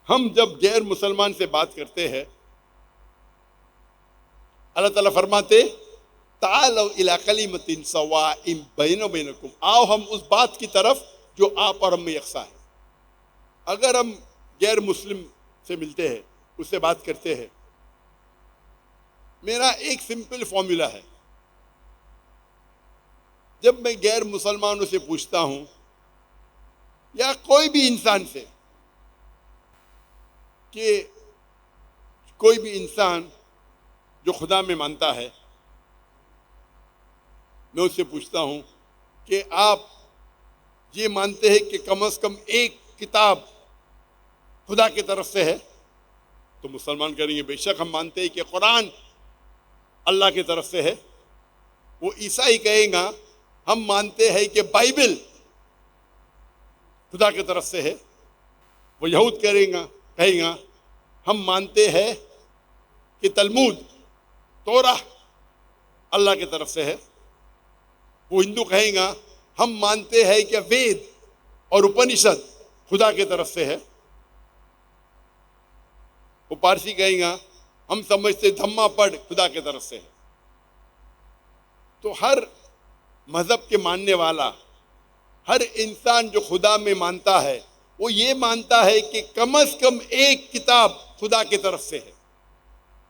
हम जब गैर मुसलमान से बात करते हैं, अल्लाह ताला फरमाते तालौ इला कलिमतिन सवाइम बैनो बैनकुम, आओ हम उस बात की तरफ जो आप और हम में यकसा है। अगर हम गैर मुस्लिम से मिलते हैं, उससे बात करते हैं, मेरा एक सिंपल फॉर्मूला है। जब मैं गैर मुसलमानों से पूछता हूं या कोई भी इंसान से कि कोई भी इंसान जो खुदा में मानता है, मैं उससे पूछता हूं कि आप ये मानते हैं कि कम से कम एक किताब खुदा की तरफ से है? तो मुसलमान करेंगे बेशक हम मानते हैं कि कुरान अल्लाह की तरफ से है। वो ईसाई कहेगा हम मानते हैं कि बाइबल खुदा की तरफ से है। वो यहूद कहेगा हम मानते हैं कि तलमूद तोरा अल्लाह की तरफ से है। वो हिंदू कहेगा हम मानते हैं कि वेद और उपनिषद खुदा की तरफ से है। वो पारसी कहेगा हम समझते धम्मा पढ़ खुदा की तरफ से है। तो हर मजहब के मानने वाला, हर इंसान जो खुदा में मानता है, वो ये मानता है कि कम से कम एक किताब खुदा की तरफ से है।